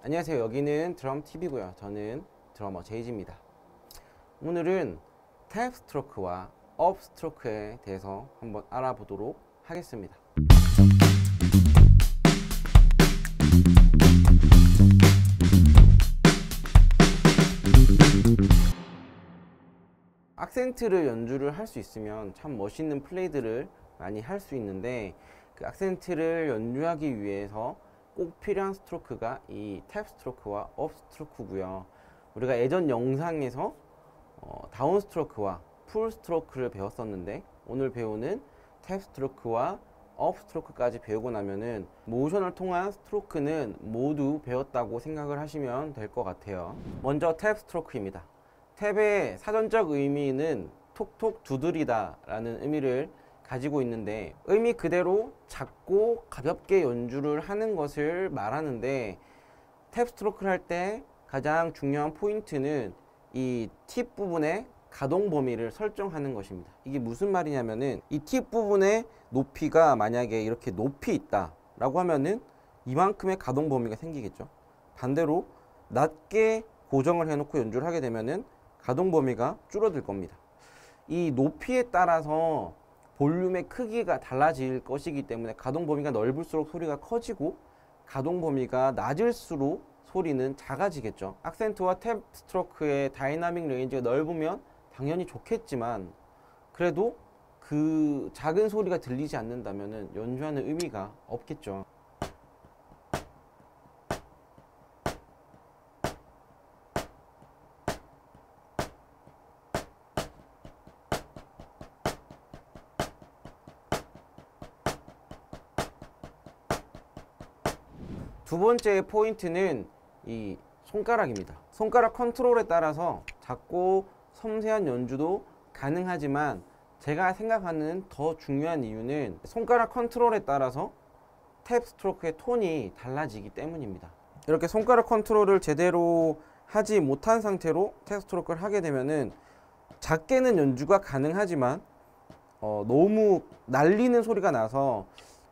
안녕하세요. 여기는 드럼TV고요. 저는 드러머 제이지입니다. 오늘은 탭 스트로크와 업 스트로크에 대해서 한번 알아보도록 하겠습니다. 악센트를 연주를 할 수 있으면 참 멋있는 플레이들을 많이 할 수 있는데, 그 악센트를 연주하기 위해서 꼭 필요한 스트로크가 이 탭 스트로크와 업 스트로크고요. 우리가 예전 영상에서 다운 스트로크와 풀 스트로크를 배웠었는데, 오늘 배우는 탭 스트로크와 업 스트로크까지 배우고 나면은 모션을 통한 스트로크는 모두 배웠다고 생각을 하시면 될 것 같아요. 먼저 탭 스트로크입니다. 탭의 사전적 의미는 톡톡 두드리다 라는 의미를 가지고 있는데, 의미 그대로 작고 가볍게 연주를 하는 것을 말하는데, 탭 스트로크를 할 때 가장 중요한 포인트는 이 팁 부분의 가동 범위를 설정하는 것입니다. 이게 무슨 말이냐면은, 이 팁 부분의 높이가 만약에 이렇게 높이 있다 라고 하면은 이만큼의 가동 범위가 생기겠죠. 반대로 낮게 고정을 해놓고 연주를 하게 되면은 가동 범위가 줄어들 겁니다. 이 높이에 따라서 볼륨의 크기가 달라질 것이기 때문에 가동 범위가 넓을수록 소리가 커지고, 가동 범위가 낮을수록 소리는 작아지겠죠. 악센트와 탭 스트로크의 다이나믹 레인지가 넓으면 당연히 좋겠지만, 그래도 그 작은 소리가 들리지 않는다면 연주하는 의미가 없겠죠. 두 번째 포인트는 이 손가락입니다. 손가락 컨트롤에 따라서 작고 섬세한 연주도 가능하지만, 제가 생각하는 더 중요한 이유는 손가락 컨트롤에 따라서 탭 스트로크의 톤이 달라지기 때문입니다. 이렇게 손가락 컨트롤을 제대로 하지 못한 상태로 탭 스트로크를 하게 되면은 작게는 연주가 가능하지만 너무 날리는 소리가 나서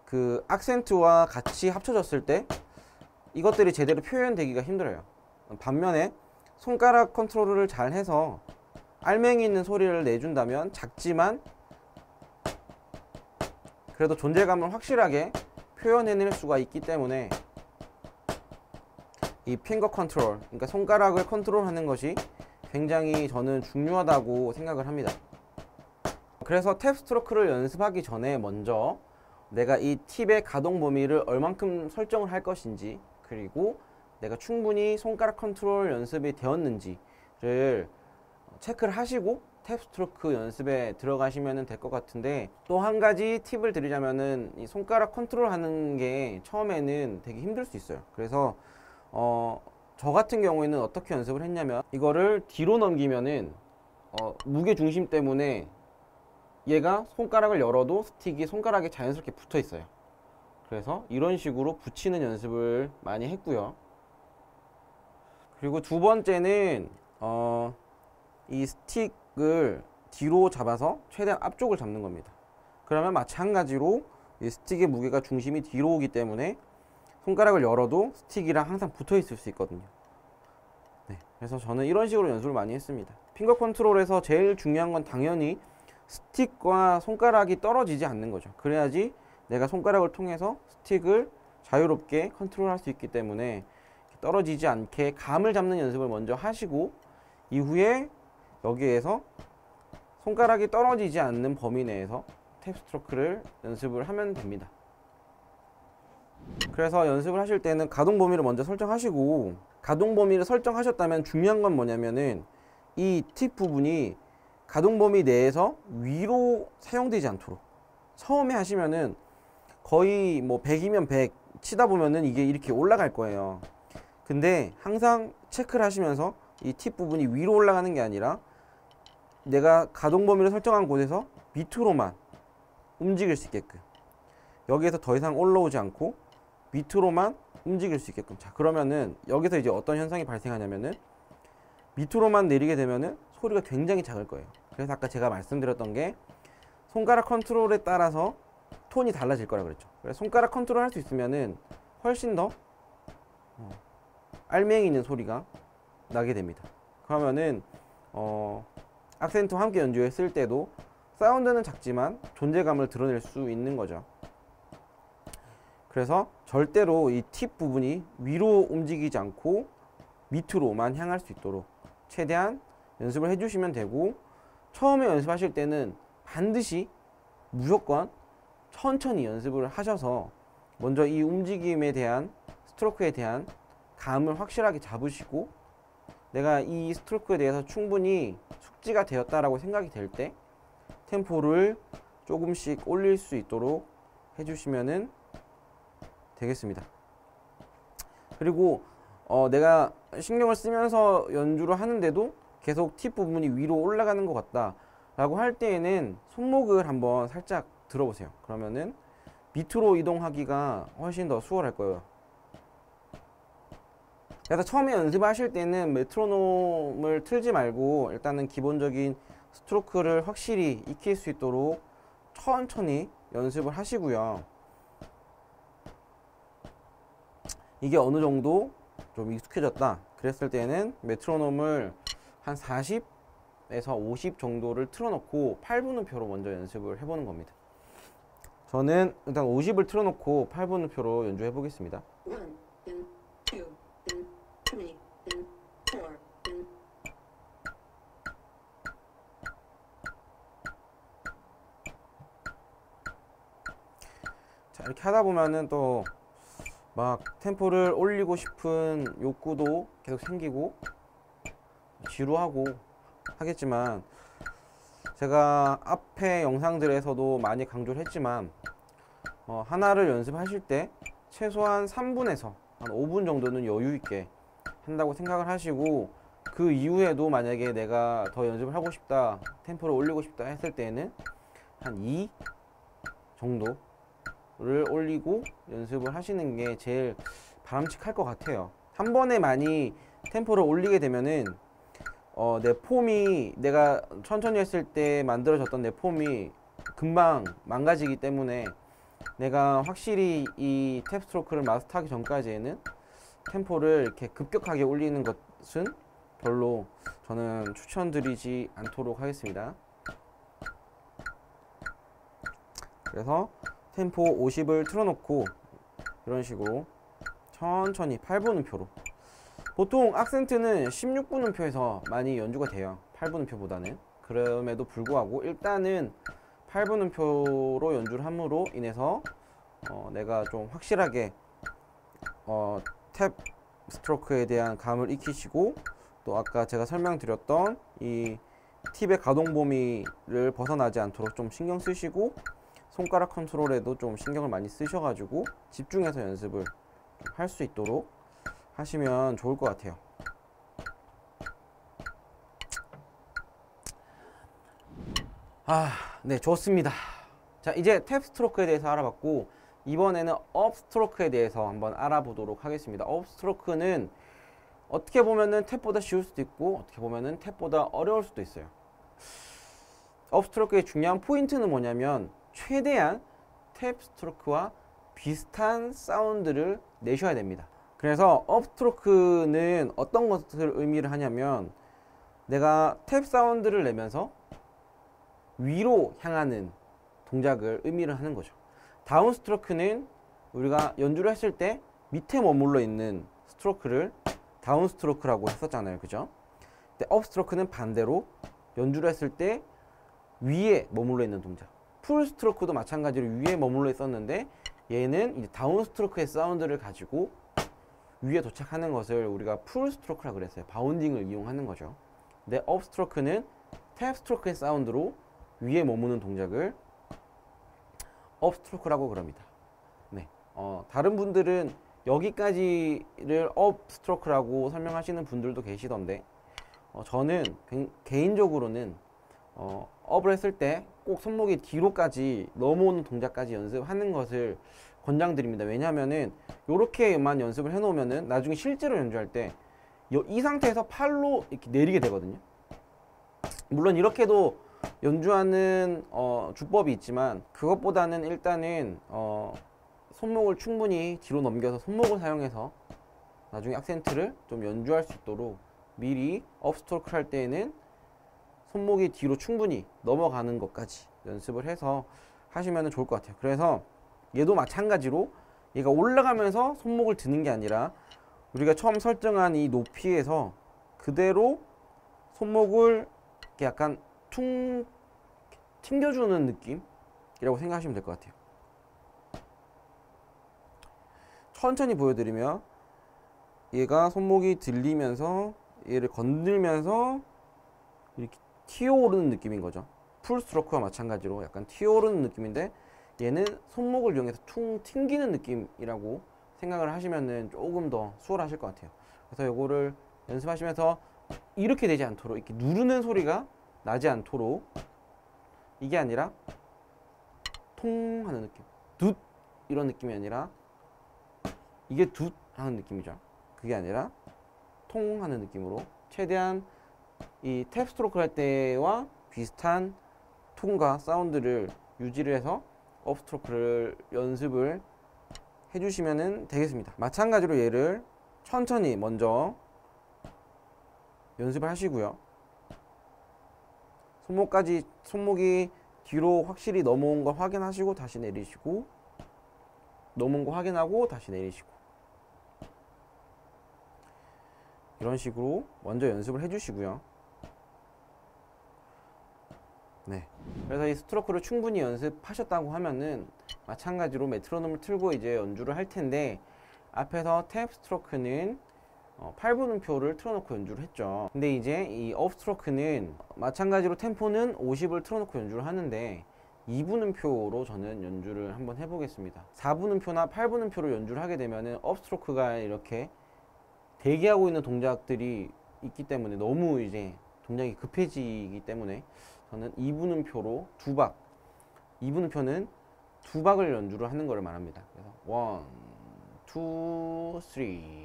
그 악센트와 같이 합쳐졌을 때 이것들이 제대로 표현되기가 힘들어요. 반면에 손가락 컨트롤을 잘 해서 알맹이 있는 소리를 내준다면 작지만 그래도 존재감을 확실하게 표현해낼 수가 있기 때문에, 이 핑거 컨트롤, 그러니까 손가락을 컨트롤하는 것이 굉장히 저는 중요하다고 생각을 합니다. 그래서 탭 스트로크를 연습하기 전에 먼저 내가 이 팁의 가동 범위를 얼만큼 설정을 할 것인지, 그리고 내가 충분히 손가락 컨트롤 연습이 되었는지를 체크를 하시고 탭 스트로크 연습에 들어가시면 될 것 같은데, 또 한 가지 팁을 드리자면은 이 손가락 컨트롤 하는 게 처음에는 되게 힘들 수 있어요. 그래서 저 같은 경우에는 어떻게 연습을 했냐면, 이거를 뒤로 넘기면은 무게 중심 때문에 얘가 손가락을 열어도 스틱이 손가락에 자연스럽게 붙어 있어요. 그래서 이런 식으로 붙이는 연습을 많이 했고요. 그리고 두 번째는 이 스틱을 뒤로 잡아서 최대한 앞쪽을 잡는 겁니다. 그러면 마찬가지로 이 스틱의 무게가 중심이 뒤로 오기 때문에 손가락을 열어도 스틱이랑 항상 붙어 있을 수 있거든요. 네, 그래서 저는 이런 식으로 연습을 많이 했습니다. 핑거 컨트롤에서 제일 중요한 건 당연히 스틱과 손가락이 떨어지지 않는 거죠. 그래야지 내가 손가락을 통해서 스틱을 자유롭게 컨트롤할 수 있기 때문에 떨어지지 않게 감을 잡는 연습을 먼저 하시고, 이후에 여기에서 손가락이 떨어지지 않는 범위 내에서 탭 스트로크를 연습을 하면 됩니다. 그래서 연습을 하실 때는 가동 범위를 먼저 설정하시고, 가동 범위를 설정하셨다면 중요한 건 뭐냐면은 이 팁 부분이 가동 범위 내에서 위로 사용되지 않도록, 처음에 하시면은 거의 뭐 100이면 100 치다 보면은 이게 이렇게 올라갈 거예요. 근데 항상 체크를 하시면서 이 팁 부분이 위로 올라가는 게 아니라 내가 가동 범위를 설정한 곳에서 밑으로만 움직일 수 있게끔, 여기에서 더 이상 올라오지 않고 밑으로만 움직일 수 있게끔. 자, 그러면은 여기서 이제 어떤 현상이 발생하냐면은 밑으로만 내리게 되면은 소리가 굉장히 작을 거예요. 그래서 아까 제가 말씀드렸던 게 손가락 컨트롤에 따라서 톤이 달라질 거라 그랬죠. 그래서 손가락 컨트롤 할 수 있으면은 훨씬 더 알맹이 있는 소리가 나게 됩니다. 그러면은 악센트와 함께 연주했을 때도 사운드는 작지만 존재감을 드러낼 수 있는 거죠. 그래서 절대로 이 팁 부분이 위로 움직이지 않고 밑으로만 향할 수 있도록 최대한 연습을 해주시면 되고, 처음에 연습하실 때는 반드시 무조건 천천히 연습을 하셔서 먼저 이 움직임에 대한, 스트로크에 대한 감을 확실하게 잡으시고, 내가 이 스트로크에 대해서 충분히 숙지가 되었다라고 생각이 될 때 템포를 조금씩 올릴 수 있도록 해주시면은 되겠습니다. 그리고 내가 신경을 쓰면서 연주를 하는데도 계속 팁 부분이 위로 올라가는 것 같다 라고 할 때에는 손목을 한번 살짝 들어보세요. 그러면은 밑으로 이동하기가 훨씬 더 수월할 거예요. 그래서 처음에 연습하실 때는 메트로놈을 틀지 말고 일단은 기본적인 스트로크를 확실히 익힐 수 있도록 천천히 연습을 하시고요. 이게 어느 정도 좀 익숙해졌다 그랬을 때는 메트로놈을 한 40에서 50 정도를 틀어놓고 8분음표로 먼저 연습을 해보는 겁니다. 저는 일단 50을 틀어놓고 8분음표로 연주해 보겠습니다. 자, 이렇게 하다 보면은 또 막 템포를 올리고 싶은 욕구도 계속 생기고 지루하고 하겠지만, 제가 앞에 영상들에서도 많이 강조를 했지만 하나를 연습하실 때 최소한 3분에서 한 5분 정도는 여유 있게 한다고 생각을 하시고, 그 이후에도 만약에 내가 더 연습을 하고 싶다, 템포를 올리고 싶다 했을 때는 한 2 정도를 올리고 연습을 하시는 게 제일 바람직할 것 같아요. 한 번에 많이 템포를 올리게 되면은 내 폼이, 내가 천천히 했을 때 만들어졌던 내 폼이 금방 망가지기 때문에 내가 확실히 이 탭 스트로크를 마스터하기 전까지에는 템포를 이렇게 급격하게 올리는 것은 별로 저는 추천드리지 않도록 하겠습니다. 그래서 템포 50을 틀어놓고 이런 식으로 천천히 8분음표로, 보통 악센트는 16분음표에서 많이 연주가 돼요. 8분음표보다는. 그럼에도 불구하고 일단은 8분음표로 연주를 함으로 인해서 내가 좀 확실하게 탭 스트로크에 대한 감을 익히시고, 또 아까 제가 설명드렸던 이 팁의 가동 범위를 벗어나지 않도록 좀 신경 쓰시고, 손가락 컨트롤에도 좀 신경을 많이 쓰셔가지고 집중해서 연습을 할 수 있도록 하시면 좋을 것 같아요. 네, 좋습니다. 자, 이제 탭 스트로크에 대해서 알아봤고, 이번에는 업 스트로크에 대해서 한번 알아보도록 하겠습니다. 업 스트로크는 어떻게 보면은 탭보다 쉬울 수도 있고, 어떻게 보면은 탭보다 어려울 수도 있어요. 업 스트로크의 중요한 포인트는 뭐냐면, 최대한 탭 스트로크와 비슷한 사운드를 내셔야 됩니다. 그래서 업 스트로크는 어떤 것을 의미를 하냐면, 내가 탭 사운드를 내면서 위로 향하는 동작을 의미를 하는 거죠. 다운 스트로크는 우리가 연주를 했을 때 밑에 머물러 있는 스트로크를 다운 스트로크라고 했었잖아요, 그죠? 근데 업 스트로크는 반대로 연주를 했을 때 위에 머물러 있는 동작. 풀 스트로크도 마찬가지로 위에 머물러 있었는데, 얘는 이제 다운 스트로크의 사운드를 가지고 위에 도착하는 것을 우리가 풀 스트로크라고 그랬어요. 바운딩을 이용하는 거죠. 근데 업 스트로크는 탭 스트로크의 사운드로 위에 머무는 동작을 업 스트로크라고 그럽니다. 네. 다른 분들은 여기까지를 업 스트로크라고 설명하시는 분들도 계시던데, 저는 개인적으로는 업을 했을 때 꼭 손목이 뒤로까지 넘어오는 동작까지 연습하는 것을 권장드립니다. 왜냐면은 요렇게만 연습을 해 놓으면은 나중에 실제로 연주할 때 이 상태에서 팔로 이렇게 내리게 되거든요. 물론 이렇게도 연주하는 주법이 있지만, 그것보다는 일단은 손목을 충분히 뒤로 넘겨서 손목을 사용해서 나중에 악센트를 좀 연주할 수 있도록 미리 업스트로크를 할 때에는 손목이 뒤로 충분히 넘어가는 것까지 연습을 해서 하시면 좋을 것 같아요. 그래서 얘도 마찬가지로 얘가 올라가면서 손목을 드는 게 아니라 우리가 처음 설정한 이 높이에서 그대로 손목을 이렇게 약간 퉁 튕겨주는 느낌이라고 생각하시면 될 것 같아요. 천천히 보여드리면 얘가 손목이 들리면서 얘를 건들면서 이렇게 튀어오르는 느낌인 거죠. 풀 스트로크와 마찬가지로 약간 튀어오르는 느낌인데 얘는 손목을 이용해서 퉁 튕기는 느낌이라고 생각을 하시면은 조금 더 수월하실 것 같아요. 그래서 이거를 연습하시면서 이렇게 되지 않도록 이렇게 누르는 소리가 나지 않도록 이게 아니라 통 하는 느낌, 둣 이런 느낌이 아니라 이게 둣 하는 느낌이죠. 그게 아니라 통 하는 느낌으로 최대한 이 탭 스트로크 할 때와 비슷한 톤과 사운드를 유지를 해서 업 스트로크를 연습을 해주시면 되겠습니다. 마찬가지로 얘를 천천히 먼저 연습을 하시고요. 손목이 뒤로 확실히 넘어온 걸 확인하시고 다시 내리시고, 넘어온 거 확인하고 다시 내리시고, 이런 식으로 먼저 연습을 해주시고요. 네. 그래서 이 스트로크를 충분히 연습하셨다고 하면은 마찬가지로 메트로놈을 틀고 이제 연주를 할 텐데, 앞에서 탭 스트로크는 8분음표를 틀어놓고 연주를 했죠. 근데 이제 이 업 스트로크는 마찬가지로 템포는 50을 틀어놓고 연주를 하는데 2분음표로 저는 연주를 한번 해보겠습니다. 4분음표나 8분음표로 연주를 하게 되면은 업 스트로크가 이렇게 대기하고 있는 동작들이 있기 때문에 너무 이제 동작이 급해지기 때문에 저는 2분음표로 2분음표는 2박을 연주를 하는 것을 말합니다. 그래서 1, 2, 3,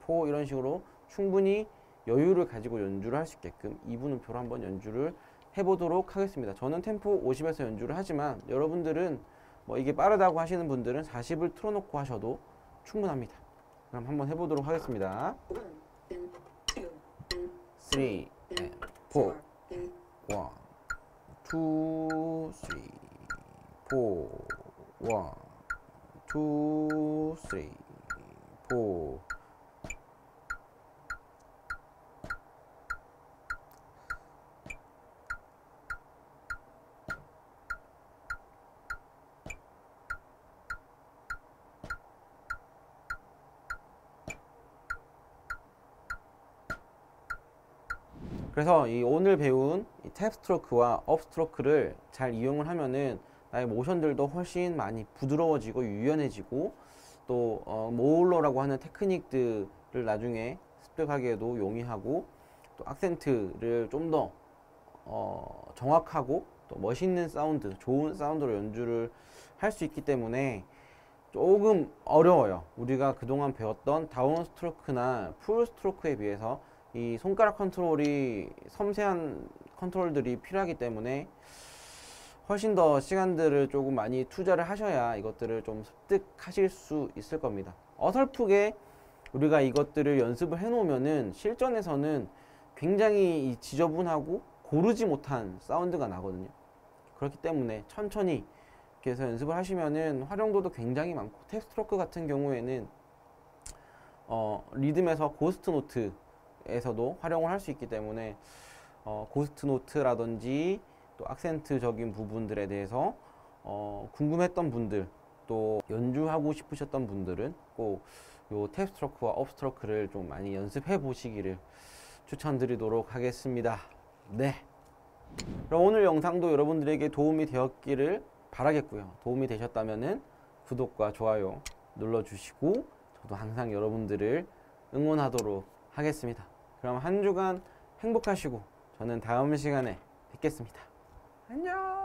4 이런 식으로 충분히 여유를 가지고 연주를 할 수 있게끔 2분음표로 한번 연주를 해보도록 하겠습니다. 저는 템포 50에서 연주를 하지만 여러분들은 뭐 이게 빠르다고 하시는 분들은 40을 틀어놓고 하셔도 충분합니다. 그럼 한번 해보도록 하겠습니다. 3, 4, 1, 2, 3, 4, 1, 2, 3, 4. 그래서 이 오늘 배운 이 탭 스트로크와 업 스트로크를 잘 이용을 하면은 나의 모션들도 훨씬 많이 부드러워지고 유연해지고 또 모울러라고 하는 테크닉들을 나중에 습득하기에도 용이하고 또 악센트를 좀 더 정확하고 또 멋있는 사운드, 좋은 사운드로 연주를 할 수 있기 때문에 조금 어려워요. 우리가 그동안 배웠던 다운 스트로크나 풀 스트로크에 비해서 이 손가락 컨트롤이 섬세한 컨트롤들이 필요하기 때문에 훨씬 더 시간들을 조금 많이 투자를 하셔야 이것들을 좀 습득하실 수 있을 겁니다. 어설프게 우리가 이것들을 연습을 해 놓으면은 실전에서는 굉장히 이 지저분하고 고르지 못한 사운드가 나거든요. 그렇기 때문에 천천히 이렇게 해서 연습을 하시면은 활용도도 굉장히 많고, 탭 스트로크 같은 경우에는 리듬에서 고스트 노트에서도 활용을 할 수 있기 때문에 고스트 노트라든지 또 악센트적인 부분들에 대해서 궁금했던 분들, 또 연주하고 싶으셨던 분들은 꼭 요 탭 스트로크와 업 스트로크를 좀 많이 연습해 보시기를 추천드리도록 하겠습니다. 네. 그럼 오늘 영상도 여러분들에게 도움이 되었기를 바라겠고요. 도움이 되셨다면은 구독과 좋아요 눌러주시고, 저도 항상 여러분들을 응원하도록 하겠습니다. 그럼 한 주간 행복하시고 저는 다음 시간에 뵙겠습니다. 안녕.